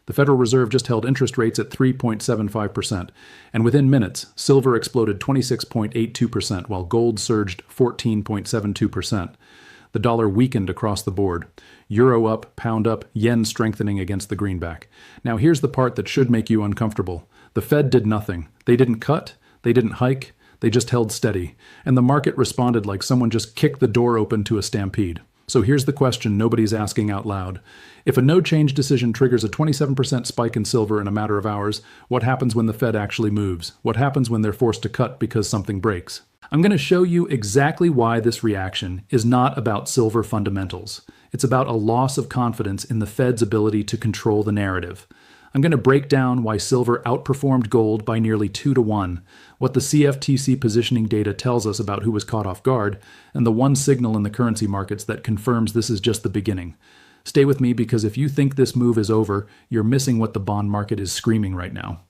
The Federal Reserve just held interest rates at 3.75%, and within minutes, silver exploded 26.82% while gold surged 14.72%. The dollar weakened across the board. Euro up, pound up, yen strengthening against the greenback. Now here's the part that should make you uncomfortable. The Fed did nothing. They didn't cut, they didn't hike, they just held steady. And the market responded like someone just kicked the door open to a stampede. So here's the question nobody's asking out loud. If a no-change decision triggers a 27% spike in silver in a matter of hours, what happens when the Fed actually moves? What happens when they're forced to cut because something breaks? I'm going to show you exactly why this reaction is not about silver fundamentals. It's about a loss of confidence in the Fed's ability to control the narrative. I'm going to break down why silver outperformed gold by nearly 2-to-1, what the CFTC positioning data tells us about who was caught off guard, and the one signal in the currency markets that confirms this is just the beginning. Stay with me because if you think this move is over, you're missing what the bond market is screaming right now.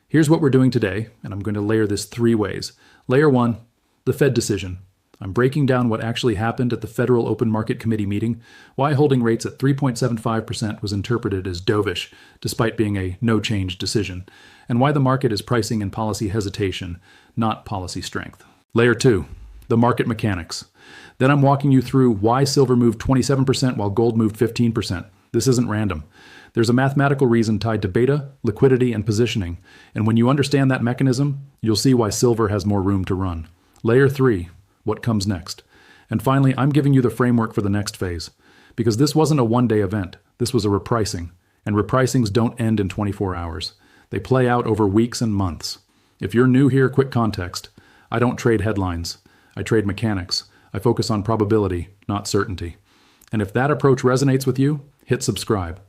Here's what we're doing today, and I'm going to layer this 3 ways. Layer 1, the Fed decision. I'm breaking down what actually happened at the Federal Open Market Committee meeting, why holding rates at 3.75% was interpreted as dovish, despite being a no-change decision, and why the market is pricing in policy hesitation, not policy strength. Layer 2, the market mechanics. Then I'm walking you through why silver moved 27% while gold moved 15%. This isn't random. There's a mathematical reason tied to beta, liquidity, and positioning, and when you understand that mechanism, you'll see why silver has more room to run. Layer 3, what comes next? And finally, I'm giving you the framework for the next phase. Because this wasn't a one-day event, this was a repricing. And repricings don't end in 24 hours. They play out over weeks and months. If you're new here, quick context. I don't trade headlines. I trade mechanics. I focus on probability, not certainty. And if that approach resonates with you, hit subscribe.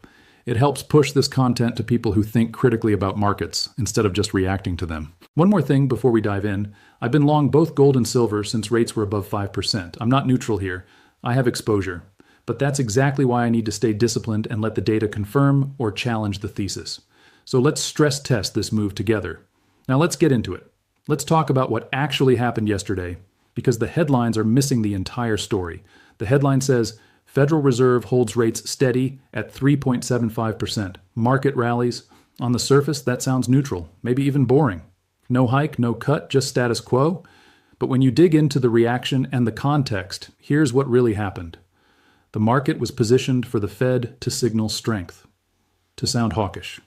It helps push this content to people who think critically about markets instead of just reacting to them. One more thing before we dive in. I've been long both gold and silver since rates were above 5%. I'm not neutral here. I have exposure. But that's exactly why I need to stay disciplined and let the data confirm or challenge the thesis. So let's stress test this move together. Now let's get into it. Let's talk about what actually happened yesterday, because the headlines are missing the entire story. The headline says, Federal Reserve holds rates steady at 3.75%. Market rallies. On the surface, that sounds neutral, maybe even boring. No hike, no cut, just status quo. But when you dig into the reaction and the context, here's what really happened. The market was positioned for the Fed to signal strength, to sound hawkish,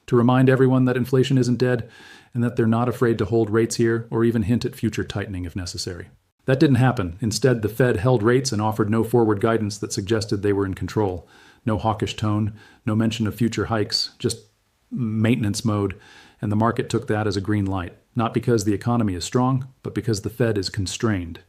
to remind everyone that inflation isn't dead and that they're not afraid to hold rates here or even hint at future tightening if necessary. That didn't happen. Instead, the Fed held rates and offered no forward guidance that suggested they were in control. No hawkish tone, no mention of future hikes, just maintenance mode, and the market took that as a green light, not because the economy is strong, but because the Fed is constrained.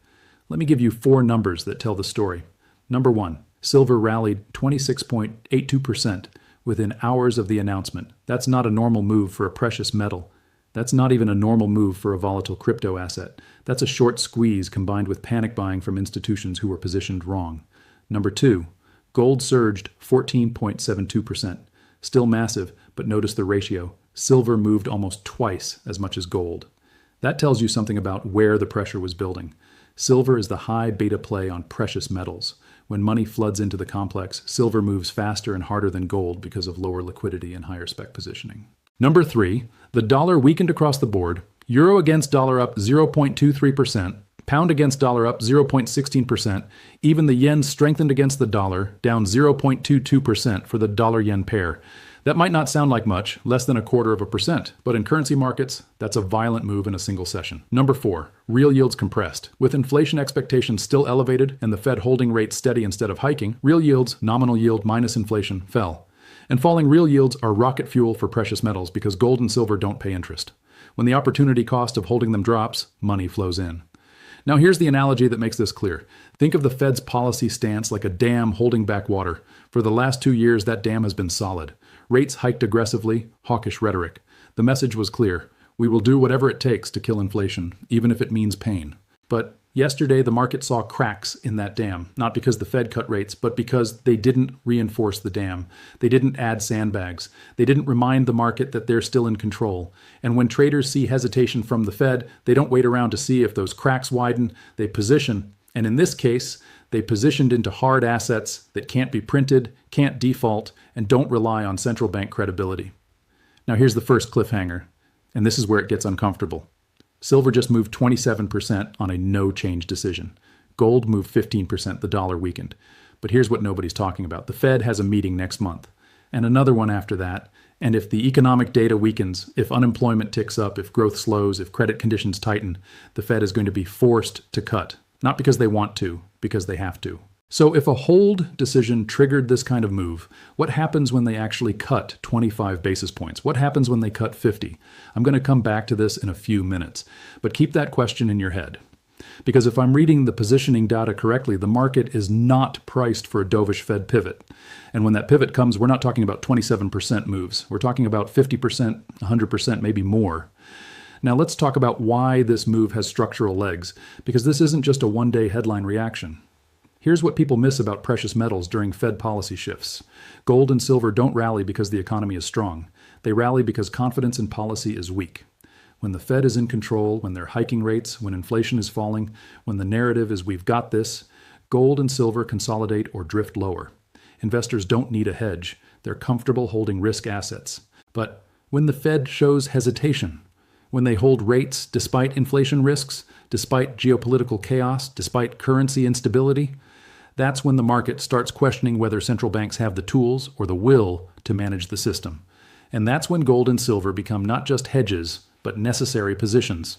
Let me give you 4 numbers that tell the story. Number 1, silver rallied 26.82% within hours of the announcement. That's not a normal move for a precious metal. That's not even a normal move for a volatile crypto asset. That's a short squeeze combined with panic buying from institutions who were positioned wrong. Number 2, gold surged 14.72%. Still massive, but notice the ratio. Silver moved almost twice as much as gold. That tells you something about where the pressure was building. Silver is the high beta play on precious metals. When money floods into the complex, silver moves faster and harder than gold because of lower liquidity and higher spec positioning. Number 3, the dollar weakened across the board. Euro against dollar up 0.23%. Pound against dollar up 0.16%. Even the yen strengthened against the dollar, down 0.22% for the dollar-yen pair. That might not sound like much, less than 0.25%, but in currency markets, that's a violent move in a single session. Number 4, real yields compressed. With inflation expectations still elevated and the Fed holding rates steady instead of hiking, real yields, nominal yield minus inflation, fell. And falling real yields are rocket fuel for precious metals because gold and silver don't pay interest. When the opportunity cost of holding them drops, money flows in. Now here's the analogy that makes this clear. Think of the Fed's policy stance like a dam holding back water. For the last 2 years, that dam has been solid. Rates hiked aggressively, hawkish rhetoric. The message was clear. We will do whatever it takes to kill inflation, even if it means pain. But yesterday, the market saw cracks in that dam, not because the Fed cut rates, but because they didn't reinforce the dam. They didn't add sandbags. They didn't remind the market that they're still in control. And when traders see hesitation from the Fed, they don't wait around to see if those cracks widen. They position. And in this case, They positioned into hard assets that can't be printed, can't default, and don't rely on central bank credibility. Now here's the first cliffhanger, and this is where it gets uncomfortable. Silver just moved 27% on a no-change decision. Gold moved 15%, the dollar weakened. But here's what nobody's talking about. The Fed has a meeting next month, and another one after that. And if the economic data weakens, if unemployment ticks up, if growth slows, if credit conditions tighten, the Fed is going to be forced to cut. Not because they want to, because they have to. So if a hold decision triggered this kind of move, what happens when they actually cut 25 basis points? What happens when they cut 50? I'm going to come back to this in a few minutes, but keep that question in your head. Because if I'm reading the positioning data correctly, the market is not priced for a dovish Fed pivot. And when that pivot comes, we're not talking about 27% moves. We're talking about 50%, 100%, maybe more. Now let's talk about why this move has structural legs, because this isn't just a one-day headline reaction. Here's what people miss about precious metals during Fed policy shifts. Gold and silver don't rally because the economy is strong. They rally because confidence in policy is weak. When the Fed is in control, when they're hiking rates, when inflation is falling, when the narrative is we've got this, gold and silver consolidate or drift lower. Investors don't need a hedge. They're comfortable holding risk assets. But when the Fed shows hesitation, when they hold rates despite inflation risks, despite geopolitical chaos, despite currency instability, that's when the market starts questioning whether central banks have the tools or the will to manage the system. And that's when gold and silver become not just hedges, but necessary positions.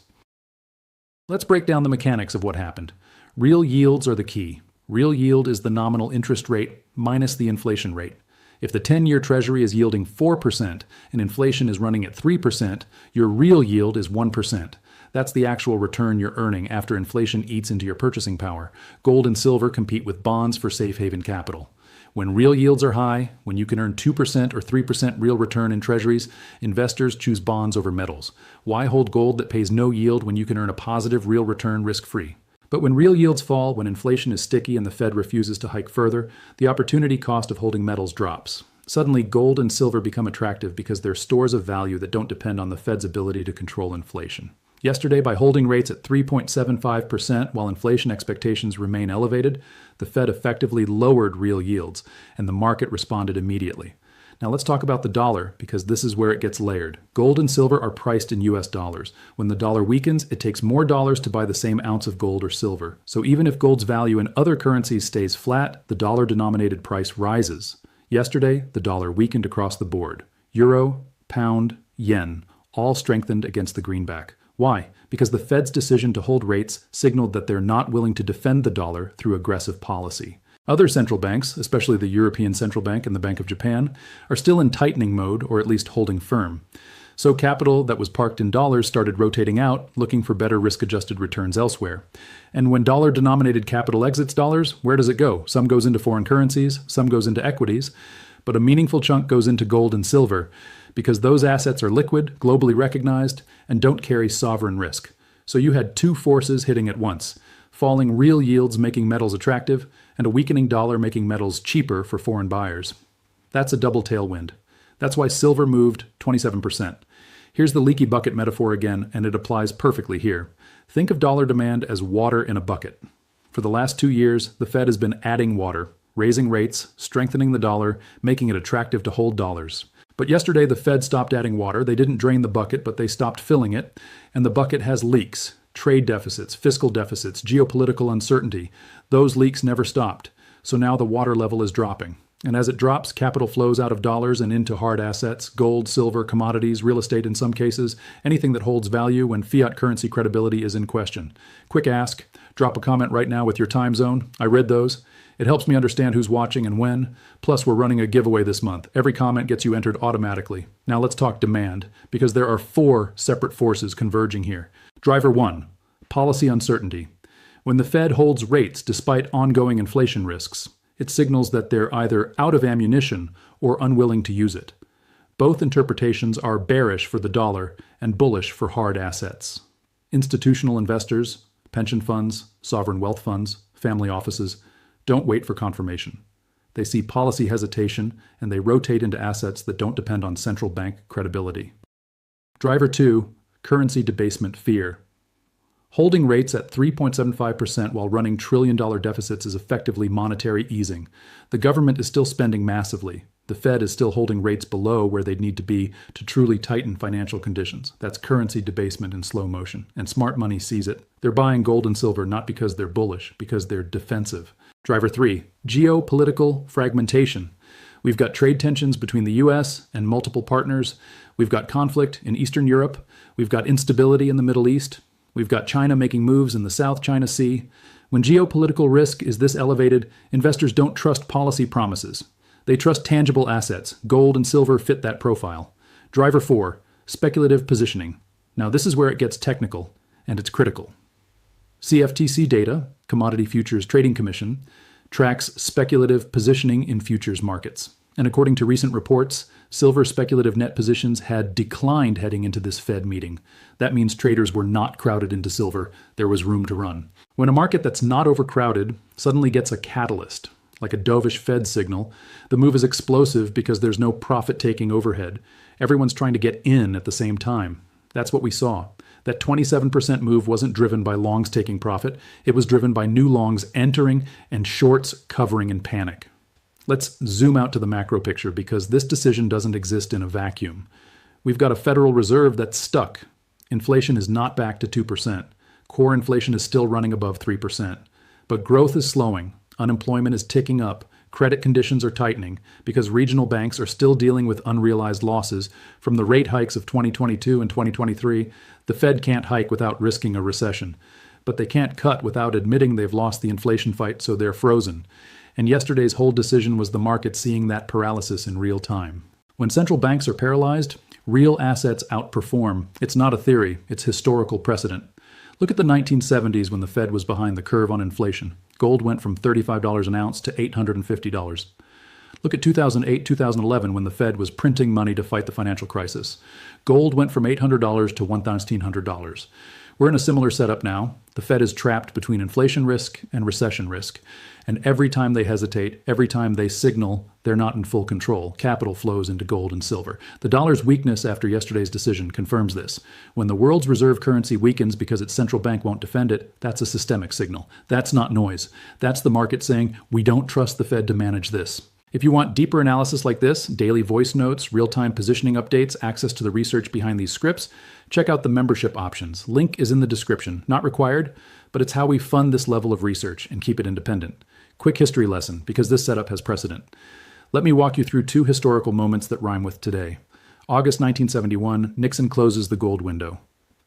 Let's break down the mechanics of what happened. Real yields are the key. Real yield is the nominal interest rate minus the inflation rate. If the 10-year Treasury is yielding 4% and inflation is running at 3%, your real yield is 1%. That's the actual return you're earning after inflation eats into your purchasing power. Gold and silver compete with bonds for safe haven capital. When real yields are high, when you can earn 2% or 3% real return in treasuries, investors choose bonds over metals. Why hold gold that pays no yield when you can earn a positive real return risk-free? But when real yields fall, when inflation is sticky and the Fed refuses to hike further, the opportunity cost of holding metals drops. Suddenly, gold and silver become attractive because they're stores of value that don't depend on the Fed's ability to control inflation. Yesterday, by holding rates at 3.75% while inflation expectations remain elevated, the Fed effectively lowered real yields, and the market responded immediately. Now let's talk about the dollar, because this is where it gets layered. Gold and silver are priced in US dollars. When the dollar weakens, it takes more dollars to buy the same ounce of gold or silver. So even if gold's value in other currencies stays flat, the dollar-denominated price rises. Yesterday, the dollar weakened across the board. Euro, pound, yen, all strengthened against the greenback. Why? Because the Fed's decision to hold rates signaled that they're not willing to defend the dollar through aggressive policy. Other central banks, especially the European Central Bank and the Bank of Japan, are still in tightening mode, or at least holding firm. So capital that was parked in dollars started rotating out, looking for better risk-adjusted returns elsewhere. And when dollar-denominated capital exits dollars, where does it go? Some goes into foreign currencies, some goes into equities, but a meaningful chunk goes into gold and silver, because those assets are liquid, globally recognized, and don't carry sovereign risk. So you had two forces hitting at once: falling real yields making metals attractive, and a weakening dollar making metals cheaper for foreign buyers. That's a double tailwind. That's why silver moved 27%. Here's the leaky bucket metaphor again, and it applies perfectly here. Think of dollar demand as water in a bucket. For the last 2 years, the Fed has been adding water, raising rates, strengthening the dollar, making it attractive to hold dollars. But yesterday, the Fed stopped adding water. They didn't drain the bucket, but they stopped filling it. And the bucket has leaks, trade deficits, fiscal deficits, geopolitical uncertainty. Those leaks never stopped. So now the water level is dropping. And as it drops, capital flows out of dollars and into hard assets, gold, silver, commodities, real estate in some cases, anything that holds value when fiat currency credibility is in question. Quick ask, drop a comment right now with your time zone. I read those. It helps me understand who's watching and when. Plus, we're running a giveaway this month. Every comment gets you entered automatically. Now let's talk demand, because there are 4 separate forces converging here. Driver 1, policy uncertainty. When the Fed holds rates despite ongoing inflation risks, it signals that they're either out of ammunition or unwilling to use it. Both interpretations are bearish for the dollar and bullish for hard assets. Institutional investors, pension funds, sovereign wealth funds, family offices, don't wait for confirmation. They see policy hesitation and they rotate into assets that don't depend on central bank credibility. Driver 2, currency debasement fear. Holding rates at 3.75% while running trillion-dollar deficits is effectively monetary easing. The government is still spending massively. The Fed is still holding rates below where they'd need to be to truly tighten financial conditions. That's currency debasement in slow motion, and smart money sees it. They're buying gold and silver not because they're bullish, because they're defensive. Driver 3, geopolitical fragmentation. We've got trade tensions between the US and multiple partners. We've got conflict in Eastern Europe. We've got instability in the Middle East. We've got China making moves in the South China Sea. When geopolitical risk is this elevated, investors don't trust policy promises. They trust tangible assets. Gold and silver fit that profile. Driver 4, speculative positioning. Now this is where it gets technical, and it's critical. CFTC data, Commodity Futures Trading Commission, tracks speculative positioning in futures markets. And according to recent reports, silver speculative net positions had declined heading into this Fed meeting. That means traders were not crowded into silver. There was room to run. When a market that's not overcrowded suddenly gets a catalyst, like a dovish Fed signal, the move is explosive because there's no profit-taking overhead. Everyone's trying to get in at the same time. That's what we saw. That 27% move wasn't driven by longs taking profit. It was driven by new longs entering and shorts covering in panic. Let's zoom out to the macro picture because this decision doesn't exist in a vacuum. We've got a Federal Reserve that's stuck. Inflation is not back to 2%. Core inflation is still running above 3%. But growth is slowing. Unemployment is ticking up. Credit conditions are tightening because regional banks are still dealing with unrealized losses from the rate hikes of 2022 and 2023. The Fed can't hike without risking a recession. But they can't cut without admitting they've lost the inflation fight, so they're frozen. And yesterday's hold decision was the market seeing that paralysis in real time. When central banks are paralyzed, real assets outperform. It's not a theory, it's historical precedent. Look at the 1970s when the Fed was behind the curve on inflation. Gold went from $35 an ounce to $850. Look at 2008, 2011 when the Fed was printing money to fight the financial crisis. Gold went from $800 to $1,900. We're in a similar setup now. The Fed is trapped between inflation risk and recession risk. And every time they hesitate, every time they signal they're not in full control, capital flows into gold and silver. The dollar's weakness after yesterday's decision confirms this. When the world's reserve currency weakens because its central bank won't defend it, that's a systemic signal. That's not noise. That's the market saying, we don't trust the Fed to manage this. If you want deeper analysis like this, daily voice notes, real-time positioning updates, access to the research behind these scripts, check out the membership options. Link is in the description. Not required, but it's how we fund this level of research and keep it independent. Quick history lesson, because this setup has precedent. Let me walk you through two historical moments that rhyme with today. August 1971, Nixon closes the gold window.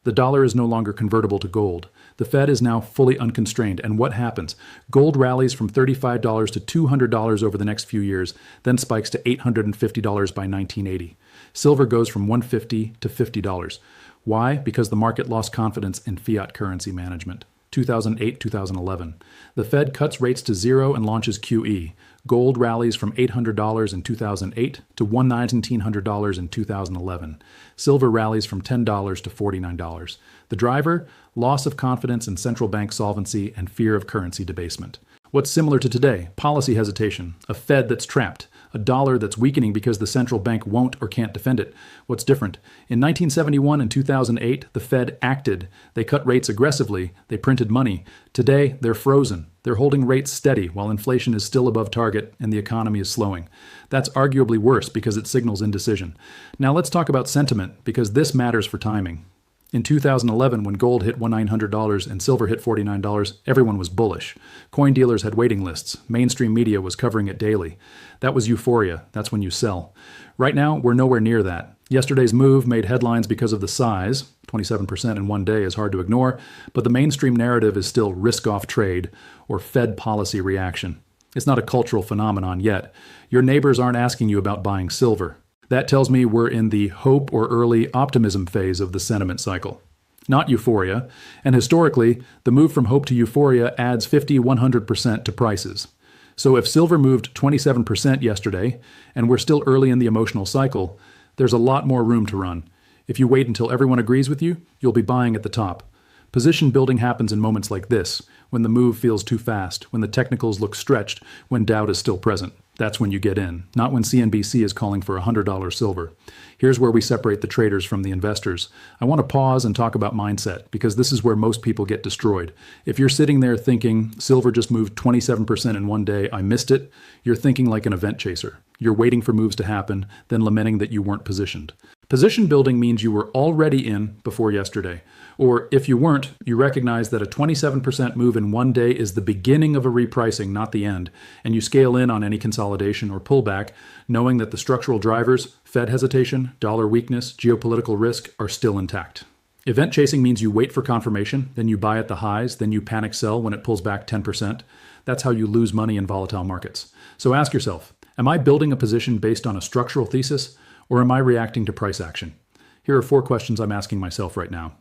The dollar is no longer convertible to gold. The Fed is now fully unconstrained. And what happens? Gold rallies from $35 to $200 over the next few years, then spikes to $850 by 1980. Silver goes from $150 to $50. Why? Because the market lost confidence in fiat currency management. 2008-2011. The Fed cuts rates to zero and launches QE. Gold rallies from $800 in 2008 to $1,900 in 2011. Silver rallies from $10 to $49. The driver? Loss of confidence in central bank solvency and fear of currency debasement. What's similar to today? Policy hesitation. A Fed that's trapped. A dollar that's weakening because the central bank won't or can't defend it. What's different? In 1971 and 2008, the Fed acted. They cut rates aggressively. They printed money. Today, they're frozen. They're holding rates steady while inflation is still above target and the economy is slowing. That's arguably worse because it signals indecision. Now let's talk about sentiment because this matters for timing. In 2011, when gold hit $1,900 and silver hit $49, everyone was bullish. Coin dealers had waiting lists. Mainstream media was covering it daily. That was euphoria. That's when you sell. Right now, we're nowhere near that. Yesterday's move made headlines because of the size. 27% in one day is hard to ignore, but the mainstream narrative is still risk-off trade or Fed policy reaction. It's not a cultural phenomenon yet. Your neighbors aren't asking you about buying silver. That tells me we're in the hope or early optimism phase of the sentiment cycle, not euphoria. And historically, the move from hope to euphoria adds 50-100% to prices. So if silver moved 27% yesterday, and we're still early in the emotional cycle, there's a lot more room to run. If you wait until everyone agrees with you, you'll be buying at the top. Position building happens in moments like this, when the move feels too fast, when the technicals look stretched, when doubt is still present. That's when you get in, not when CNBC is calling for $100 silver. Here's where we separate the traders from the investors. I want to pause and talk about mindset, because this is where most people get destroyed. If you're sitting there thinking, silver just moved 27% in one day, I missed it, you're thinking like an event chaser. You're waiting for moves to happen, then lamenting that you weren't positioned. Position building means you were already in before yesterday. Or if you weren't, you recognize that a 27% move in one day is the beginning of a repricing, not the end, and you scale in on any consolidation or pullback, knowing that the structural drivers, Fed hesitation, dollar weakness, geopolitical risk, are still intact. Event chasing means you wait for confirmation, then you buy at the highs, then you panic sell when it pulls back 10%. That's how you lose money in volatile markets. So ask yourself, am I building a position based on a structural thesis, or am I reacting to price action? Here are 4 questions I'm asking myself right now.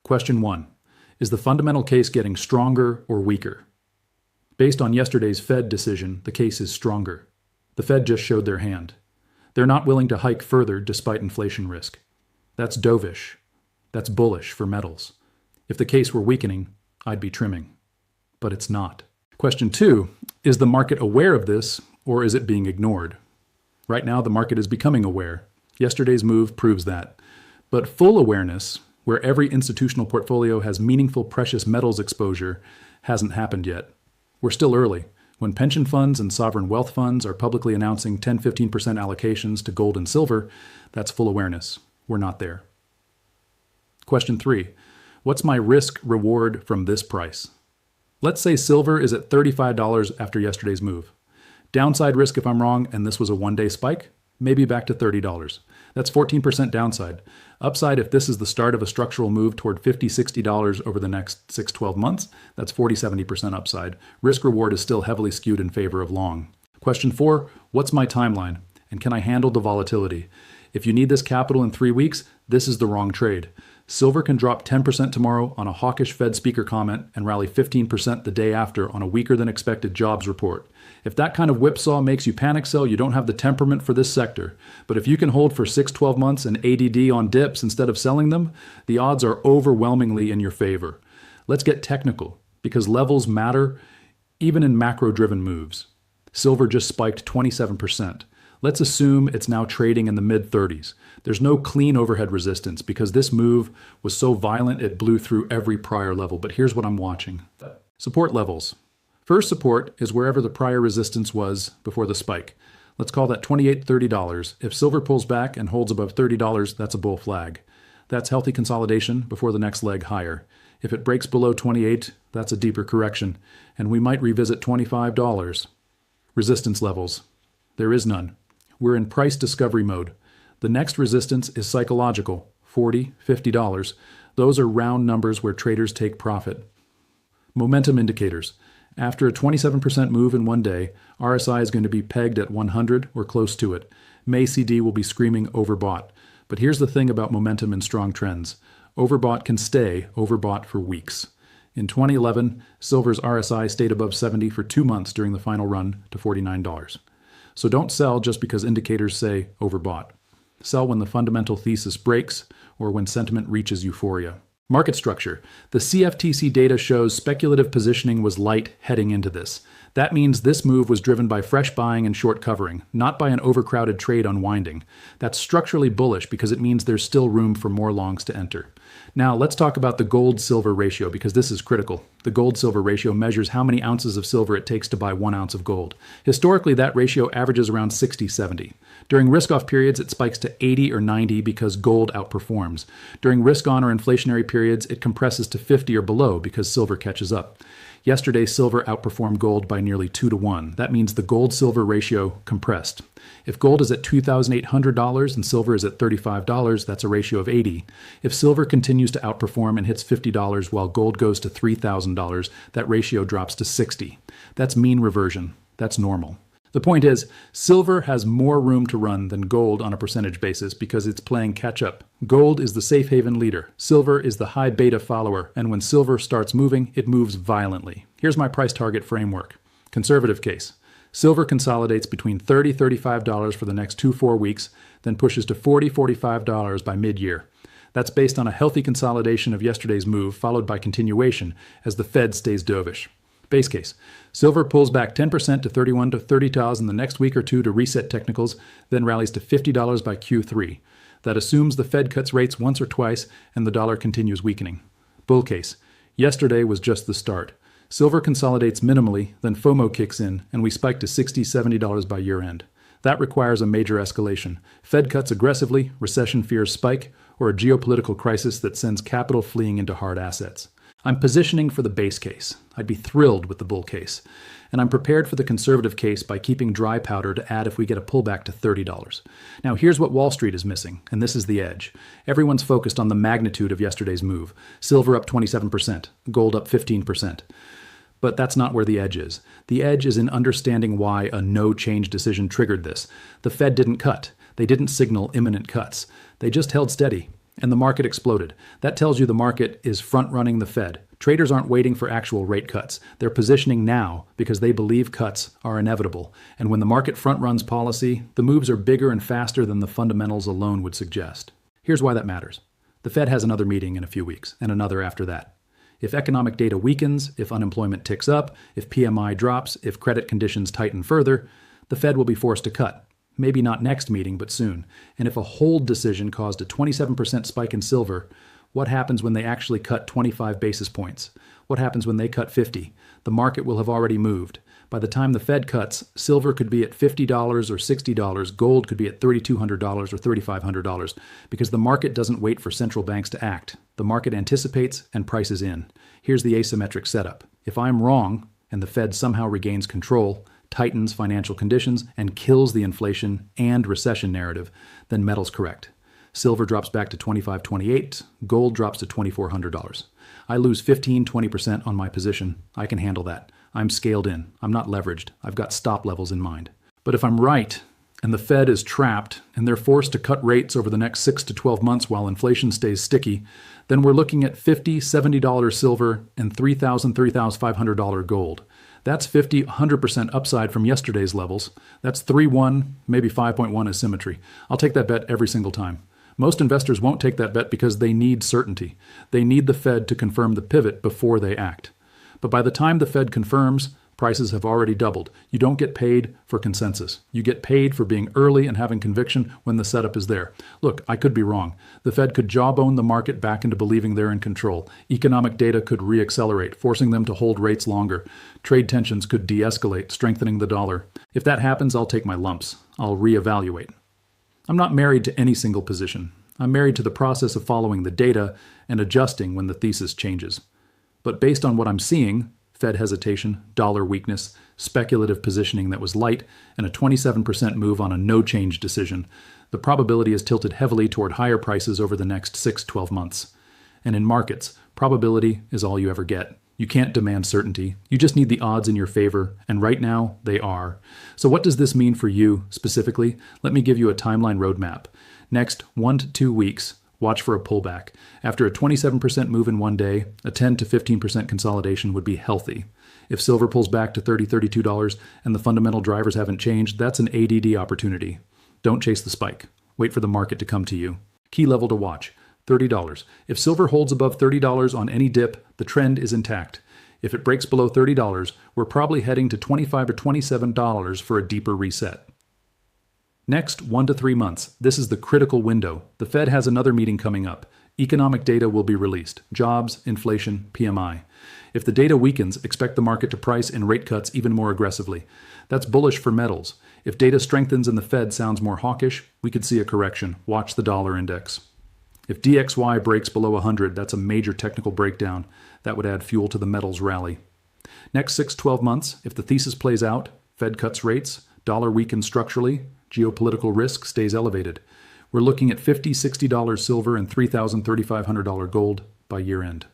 Question 1. Is the fundamental case getting stronger or weaker? Based on yesterday's Fed decision, the case is stronger. The Fed just showed their hand. They're not willing to hike further despite inflation risk. That's dovish. That's bullish for metals. If the case were weakening, I'd be trimming. But it's not. Question 2. Is the market aware of this, or is it being ignored? Right now, the market is becoming aware. Yesterday's move proves that. But full awareness, where every institutional portfolio has meaningful precious metals exposure, hasn't happened yet. We're still early. When pension funds and sovereign wealth funds are publicly announcing 10-15% allocations to gold and silver, that's full awareness. We're not there. Question 3. What's my risk reward from this price? Let's say silver is at $35 after yesterday's move. Downside risk if I'm wrong and this was a one-day spike, maybe back to $30. That's 14% downside. Upside if this is the start of a structural move toward $50, $60 over the next 6-12 months, that's 40-70% upside. Risk reward is still heavily skewed in favor of long. Question 4, what's my timeline? And can I handle the volatility? If you need this capital in 3 weeks, this is the wrong trade. Silver can drop 10% tomorrow on a hawkish Fed speaker comment and rally 15% the day after on a weaker than expected jobs report. If that kind of whipsaw makes you panic sell, you don't have the temperament for this sector. But if you can hold for 6-12 months and ADD on dips instead of selling them, the odds are overwhelmingly in your favor. Let's get technical, because levels matter even in macro-driven moves. Silver just spiked 27%. Let's assume it's now trading in the mid-30s. There's no clean overhead resistance because this move was so violent it blew through every prior level. But here's what I'm watching. Support levels. First support is wherever the prior resistance was before the spike. Let's call that $28, $30. If silver pulls back and holds above $30, that's a bull flag. That's healthy consolidation before the next leg higher. If it breaks below 28, that's a deeper correction, and we might revisit $25. Resistance levels. There is none. We're in price discovery mode. The next resistance is psychological, $40, $50. Those are round numbers where traders take profit. Momentum indicators. After a 27% move in one day, RSI is going to be pegged at 100 or close to it. May CD will be screaming overbought. But here's the thing about momentum and strong trends. Overbought can stay overbought for weeks. In 2011, silver's RSI stayed above 70 for 2 months during the final run to $49. So don't sell just because indicators say overbought. Sell when the fundamental thesis breaks or when sentiment reaches euphoria. Market structure. The CFTC data shows speculative positioning was light heading into this. That means this move was driven by fresh buying and short covering, not by an overcrowded trade unwinding. That's structurally bullish because it means there's still room for more longs to enter. Now let's talk about the gold-silver ratio because this is critical. The gold-silver ratio measures how many ounces of silver it takes to buy 1 ounce of gold. Historically, that ratio averages around 60-70. During risk-off periods, it spikes to 80 or 90 because gold outperforms. During risk-on or inflationary periods, it compresses to 50 or below because silver catches up. Yesterday, silver outperformed gold by nearly 2-to-1. That means the gold-silver ratio compressed. If gold is at $2,800 and silver is at $35, that's a ratio of 80. If silver continues to outperform and hits $50 while gold goes to $3,000, that ratio drops to 60. That's mean reversion. That's normal. The point is, silver has more room to run than gold on a percentage basis because it's playing catch-up. Gold is the safe haven leader. Silver is the high beta follower, and when silver starts moving, it moves violently. Here's my price target framework. Conservative case. Silver consolidates between $30, $35 for the next 2-4 weeks, then pushes to $40, $45 by mid-year. That's based on a healthy consolidation of yesterday's move, followed by continuation as the Fed stays dovish. Base case. Silver pulls back 10% to 31 to 30 in the next week or two to reset technicals, then rallies to $50 by Q3. That assumes the Fed cuts rates once or twice and the dollar continues weakening. Bull case. Yesterday was just the start. Silver consolidates minimally, then FOMO kicks in, and we spike to $60, $70 by year end. That requires a major escalation. Fed cuts aggressively, recession fears spike, or a geopolitical crisis that sends capital fleeing into hard assets. I'm positioning for the base case. I'd be thrilled with the bull case. And I'm prepared for the conservative case by keeping dry powder to add if we get a pullback to $30. Now, here's what Wall Street is missing, and this is the edge. Everyone's focused on the magnitude of yesterday's move. Silver up 27%, gold up 15%. But that's not where the edge is. The edge is in understanding why a no-change decision triggered this. The Fed didn't cut. They didn't signal imminent cuts. They just held steady, and the market exploded. That tells you the market is front-running the Fed. Traders aren't waiting for actual rate cuts. They're positioning now because they believe cuts are inevitable. And when the market front-runs policy, the moves are bigger and faster than the fundamentals alone would suggest. Here's why that matters. The Fed has another meeting in a few weeks, and another after that. If economic data weakens, if unemployment ticks up, if PMI drops, if credit conditions tighten further, the Fed will be forced to cut. Maybe not next meeting, but soon. And if a hold decision caused a 27% spike in silver, what happens when they actually cut 25 basis points? What happens when they cut 50? The market will have already moved. By the time the Fed cuts, silver could be at $50 or $60, gold could be at $3,200 or $3,500, because the market doesn't wait for central banks to act. The market anticipates and prices in. Here's the asymmetric setup. If I'm wrong, and the Fed somehow regains control, tightens financial conditions, and kills the inflation and recession narrative, then metal's correct. Silver drops back to $25.28, gold drops to $2,400. I lose 15-20% on my position. I can handle that. I'm scaled in. I'm not leveraged. I've got stop levels in mind. But if I'm right, and the Fed is trapped, and they're forced to cut rates over the next 6 to 12 months while inflation stays sticky, then we're looking at $50, $70 silver and $3,000, $3,500 gold. That's 50, 100% upside from yesterday's levels. That's 3-1, maybe 5.1 as symmetry. I'll take that bet every single time. Most investors won't take that bet because they need certainty. They need the Fed to confirm the pivot before they act. But by the time the Fed confirms, prices have already doubled. You don't get paid for consensus. You get paid for being early and having conviction when the setup is there. Look, I could be wrong. The Fed could jawbone the market back into believing they're in control. Economic data could reaccelerate, forcing them to hold rates longer. Trade tensions could de-escalate, strengthening the dollar. If that happens, I'll take my lumps. I'll reevaluate. I'm not married to any single position. I'm married to the process of following the data and adjusting when the thesis changes. But based on what I'm seeing, Fed hesitation, dollar weakness, speculative positioning that was light, and a 27% move on a no-change decision, the probability is tilted heavily toward higher prices over the next 6-12 months. And in markets, probability is all you ever get. You can't demand certainty. You just need the odds in your favor, and right now, they are. So what does this mean for you specifically? Let me give you a timeline roadmap. Next 1 to 2 weeks, watch for a pullback. After a 27% move in one day, a 10 to 15% consolidation would be healthy. If silver pulls back to $30, $32 and the fundamental drivers haven't changed, that's an ADD opportunity. Don't chase the spike. Wait for the market to come to you. Key level to watch, $30. If silver holds above $30 on any dip, the trend is intact. If it breaks below $30, we're probably heading to $25 or $27 for a deeper reset. Next, 1 to 3 months. This is the critical window. The Fed has another meeting coming up. Economic data will be released. Jobs, inflation, PMI. If the data weakens, expect the market to price in rate cuts even more aggressively. That's bullish for metals. If data strengthens and the Fed sounds more hawkish, we could see a correction. Watch the dollar index. If DXY breaks below 100, that's a major technical breakdown. That would add fuel to the metals rally. Next 6-12 months, if the thesis plays out, Fed cuts rates, dollar weakens structurally, geopolitical risk stays elevated. We're looking at $50, $60 silver and $3,000, $3,500 gold by year end.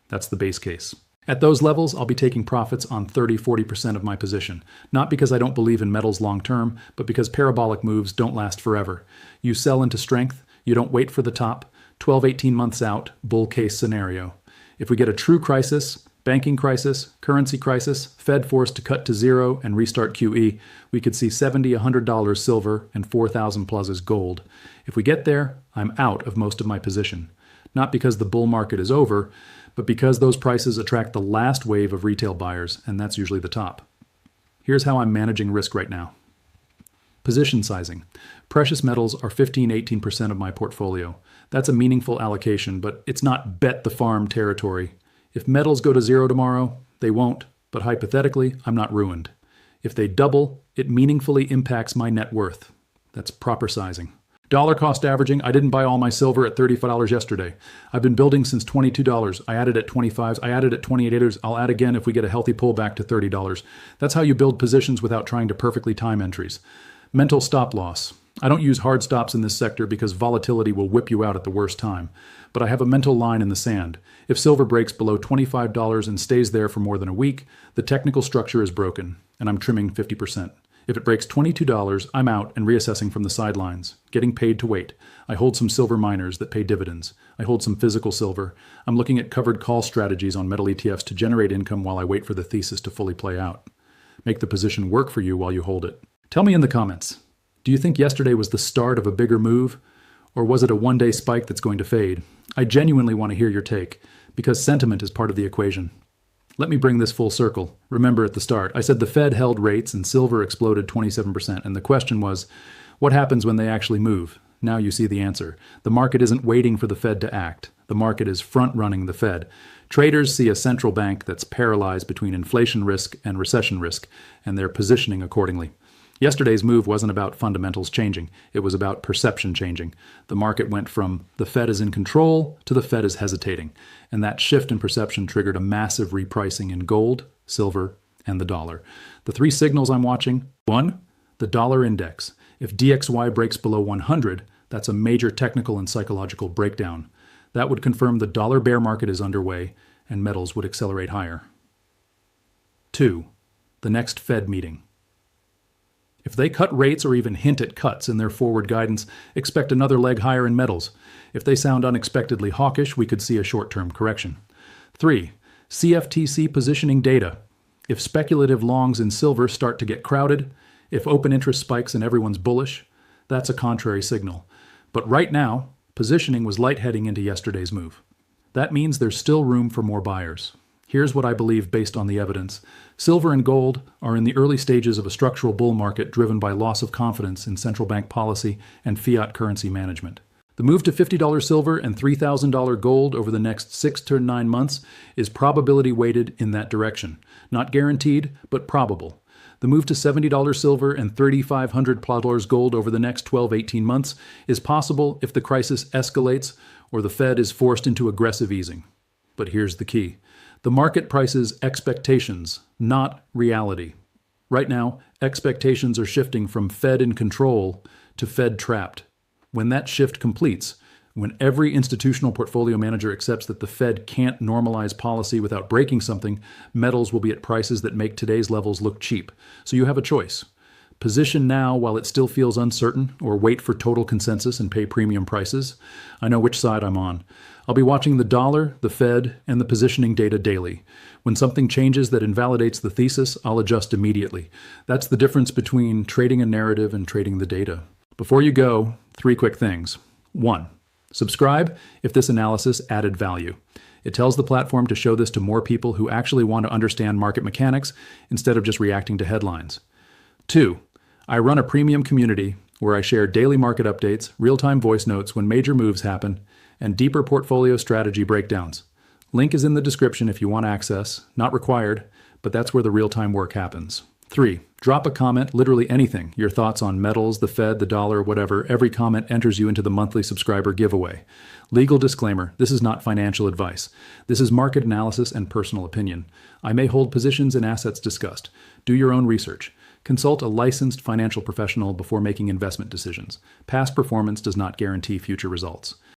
That's the base case. At those levels, I'll be taking profits on 30-40% of my position. Not because I don't believe in metals long term, but because parabolic moves don't last forever. You sell into strength, you don't wait for the top. 12-18 months out, bull case scenario. If we get a true crisis, banking crisis, currency crisis, Fed forced to cut to zero and restart QE, we could see $70, $100 silver and 4,000 plus as gold. If we get there, I'm out of most of my position. not because the bull market is over, but because those prices attract the last wave of retail buyers, and that's usually the top. Here's how I'm managing risk right now. Position sizing. Precious metals are 15-18% of my portfolio. That's a meaningful allocation, but it's not bet the farm territory. If metals go to zero tomorrow, they won't, but hypothetically, I'm not ruined. If they double, it meaningfully impacts my net worth. That's proper sizing. Dollar cost averaging. I didn't buy all my silver at $35 yesterday. I've been building since $22. I added at $25. I added at $28. I'll add again if we get a healthy pullback to $30. That's how you build positions without trying to perfectly time entries. Mental stop loss. I don't use hard stops in this sector because volatility will whip you out at the worst time. But I have a mental line in the sand. If silver breaks below $25 and stays there for more than a week, the technical structure is broken, and I'm trimming 50%. If it breaks $22, I'm out and reassessing from the sidelines, getting paid to wait. I hold some silver miners that pay dividends. I hold some physical silver. I'm looking at covered call strategies on metal ETFs to generate income while I wait for the thesis to fully play out. Make the position work for you while you hold it. Tell me in the comments, do you think yesterday was the start of a bigger move? Or was it a one-day spike that's going to fade? I genuinely want to hear your take, because sentiment is part of the equation. Let me bring this full circle. Remember at the start, I said the Fed held rates and silver exploded 27%, and the question was, what happens when they actually move? Now you see the answer. The market isn't waiting for the Fed to act. The market is front-running the Fed. Traders see a central bank that's paralyzed between inflation risk and recession risk, and they're positioning accordingly. Yesterday's move wasn't about fundamentals changing. It was about perception changing. The market went from the Fed is in control to the Fed is hesitating. And that shift in perception triggered a massive repricing in gold, silver, and the dollar. The three signals I'm watching: 1, the dollar index. If DXY breaks below 100, that's a major technical and psychological breakdown. That would confirm the dollar bear market is underway and metals would accelerate higher. 2, the next Fed meeting. If they cut rates or even hint at cuts in their forward guidance, expect another leg higher in metals. If they sound unexpectedly hawkish, we could see a short-term correction. 3, CFTC positioning data. If speculative longs in silver start to get crowded, if open interest spikes and everyone's bullish, that's a contrary signal. But right now, positioning was light heading into yesterday's move. That means there's still room for more buyers. Here's what I believe based on the evidence. Silver and gold are in the early stages of a structural bull market driven by loss of confidence in central bank policy and fiat currency management. The move to $50 silver and $3,000 gold over the next 6 to 9 months is probability weighted in that direction. Not guaranteed, but probable. The move to $70 silver and $3,500 gold over the next 12-18 months is possible if the crisis escalates or the Fed is forced into aggressive easing. But here's the key. The market prices expectations, not reality. Right now, expectations are shifting from Fed in control to Fed trapped. When that shift completes, when every institutional portfolio manager accepts that the Fed can't normalize policy without breaking something, metals will be at prices that make today's levels look cheap. So you have a choice. Position now while it still feels uncertain, or wait for total consensus and pay premium prices. I know which side I'm on. I'll be watching the dollar, the Fed, and the positioning data daily. When something changes that invalidates the thesis, I'll adjust immediately. That's the difference between trading a narrative and trading the data. Before you go, 3 quick things. 1, subscribe if this analysis added value. It tells the platform to show this to more people who actually want to understand market mechanics instead of just reacting to headlines. 2, I run a premium community where I share daily market updates, real-time voice notes when major moves happen, and deeper portfolio strategy breakdowns. Link is in the description if you want access. Not required, but that's where the real-time work happens. 3, drop a comment, literally anything. Your thoughts on metals, the Fed, the dollar, whatever. Every comment enters you into the monthly subscriber giveaway. Legal disclaimer, this is not financial advice. This is market analysis and personal opinion. I may hold positions in assets discussed. Do your own research. Consult a licensed financial professional before making investment decisions. Past performance does not guarantee future results.